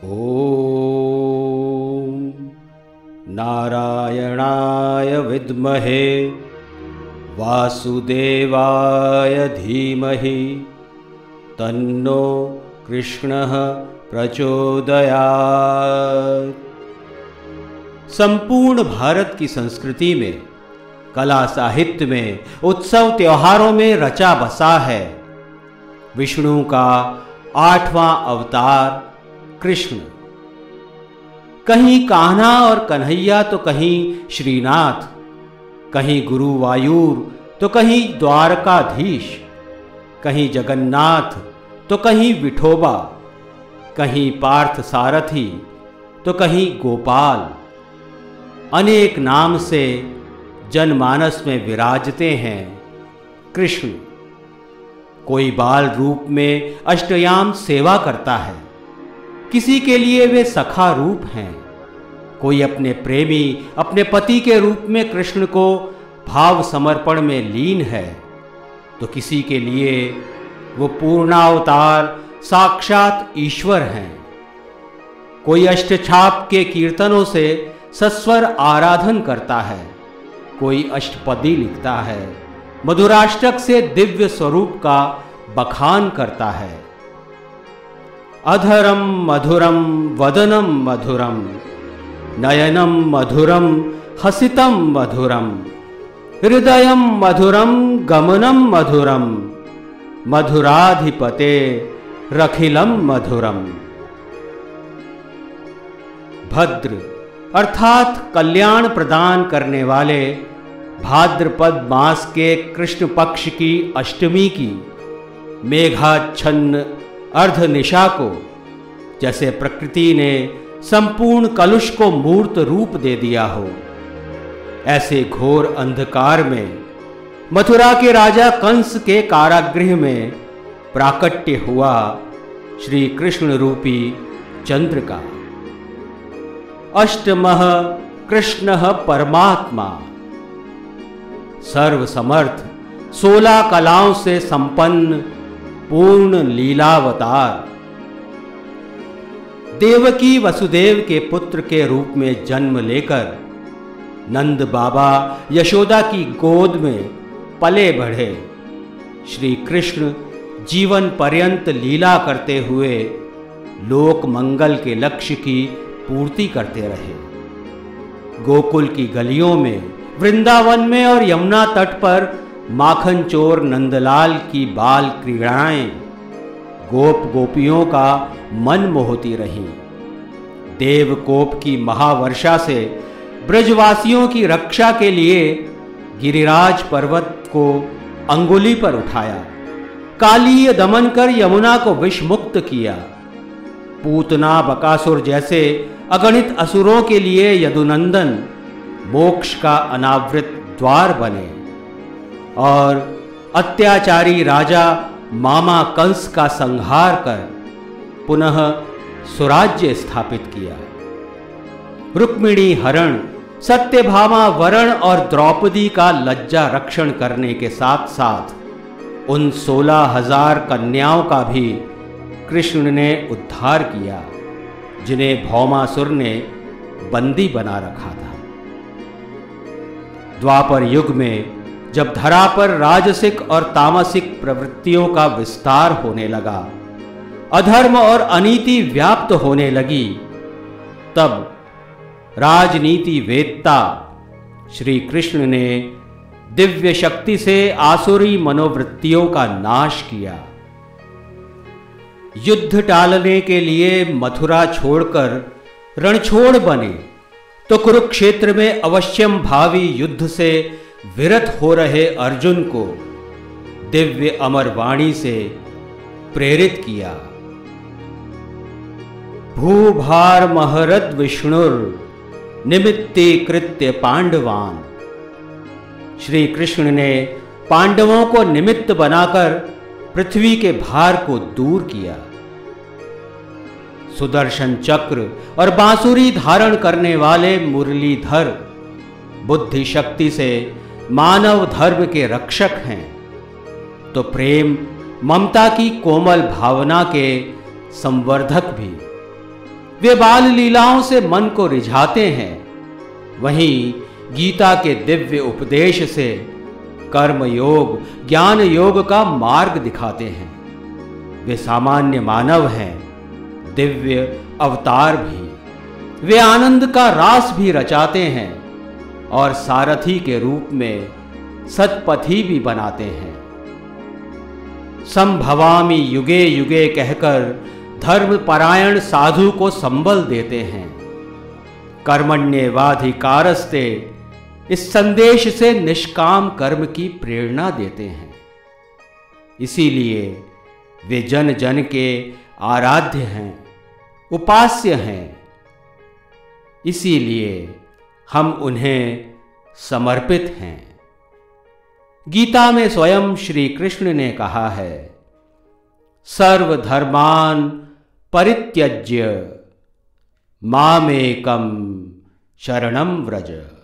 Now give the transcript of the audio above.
ओम नारायणाय विद्महे वासुदेवाय धीमहि तन्नो कृष्णः प्रचोदयात्। संपूर्ण भारत की संस्कृति में, कला साहित्य में, उत्सव त्योहारों में रचा बसा है विष्णु का 8वां अवतार कृष्ण। कहीं कान्हा और कन्हैया तो कहीं श्रीनाथ, कहीं गुरुवायूर तो कहीं द्वारकाधीश, कहीं जगन्नाथ तो कहीं विठोबा, कहीं पार्थ सारथी तो कहीं गोपाल। अनेक नाम से जनमानस में विराजते हैं कृष्ण। कोई बाल रूप में अष्टयाम सेवा करता है, किसी के लिए वे सखा रूप हैं। कोई अपने प्रेमी, अपने पति के रूप में कृष्ण को भाव समर्पण में लीन है, तो किसी के लिए वो पूर्णावतार साक्षात ईश्वर हैं। कोई अष्टछाप के कीर्तनों से सस्वर आराधन करता है, कोई अष्टपदी लिखता है, मधुराष्टक से दिव्य स्वरूप का बखान करता है। अधरम मधुरम वदनम मधुरम नयनम मधुरम हसितम मधुरम हृदयम मधुरम गमनम मधुरम मधुराधिपते रखिलम मधुरम। भद्र अर्थात कल्याण प्रदान करने वाले भाद्रपद मास के कृष्ण पक्ष की अष्टमी की मेघाच्छन्न अर्ध निशा को जैसे प्रकृति ने संपूर्ण कलुष को मूर्त रूप दे दिया हो, ऐसे घोर अंधकार में मथुरा के राजा कंस के कारागृह में प्राकट्य हुआ श्री कृष्ण रूपी चंद्र का। अष्टमः कृष्णः परमात्मा, सर्वसमर्थ 16 कलाओं से संपन्न पूर्ण लीलावतार। देवकी वसुदेव के पुत्र के रूप में जन्म लेकर नंद बाबा यशोदा की गोद में पले बढ़े श्री कृष्ण जीवन पर्यंत लीला करते हुए लोक मंगल के लक्ष्य की पूर्ति करते रहे। गोकुल की गलियों में, वृंदावन में और यमुना तट पर माखन चोर नंदलाल की बाल क्रीड़ाएं गोप गोपियों का मन मोहती रहीं। देवकोप की महावर्षा से ब्रजवासियों की रक्षा के लिए गिरिराज पर्वत को अंगुली पर उठाया, कालीय दमन कर यमुना को विषमुक्त किया। पूतना बकासुर जैसे अगणित असुरों के लिए यदुनंदन मोक्ष का अनावृत द्वार बने और अत्याचारी राजा मामा कंस का संहार कर पुनः स्वराज्य स्थापित किया। रुक्मिणी हरण, सत्यभामा वरण और द्रौपदी का लज्जा रक्षण करने के साथ साथ उन 16,000 कन्याओं का भी कृष्ण ने उद्धार किया जिन्हें भौमासुर ने बंदी बना रखा था। द्वापर युग में जब धरा पर राजसिक और तामसिक प्रवृत्तियों का विस्तार होने लगा, अधर्म और अनीति व्याप्त होने लगी, तब राजनीति वेत्ता श्री कृष्ण ने दिव्य शक्ति से आसुरी मनोवृत्तियों का नाश किया। युद्ध टालने के लिए मथुरा छोड़कर रणछोड़ बने तो कुरुक्षेत्र में अवश्यम भावी युद्ध से विरत हो रहे अर्जुन को दिव्य अमर वाणी से प्रेरित किया। भूभार महरद विष्णुर निमित्तीकृत्य पांडवान। श्री कृष्ण ने पांडवों को निमित्त बनाकर पृथ्वी के भार को दूर किया। सुदर्शन चक्र और बांसुरी धारण करने वाले मुरलीधर बुद्धि शक्ति से मानव धर्म के रक्षक हैं। तो प्रेम ममता की कोमल भावना के संवर्धक भी। वे बाल लीलाओं से मन को रिझाते हैं, वहीं गीता के दिव्य उपदेश से कर्म योग ज्ञान योग का मार्ग दिखाते हैं। वे सामान्य मानव हैं, दिव्य अवतार भी। वे आनंद का रास भी रचाते हैं और सारथी के रूप में सतपथी भी बनाते हैं। संभवामि युगे युगे कहकर धर्म परायण साधु को संबल देते हैं। कर्मण्येवाधिकारस्ते इस संदेश से निष्काम कर्म की प्रेरणा देते हैं। इसीलिए वे जन जन के आराध्य हैं, उपास्य हैं। इसीलिए हम उन्हें समर्पित हैं। गीता में स्वयं श्री कृष्ण ने कहा है, सर्वधर्मान परित्यज्य मामेकं शरणं व्रज।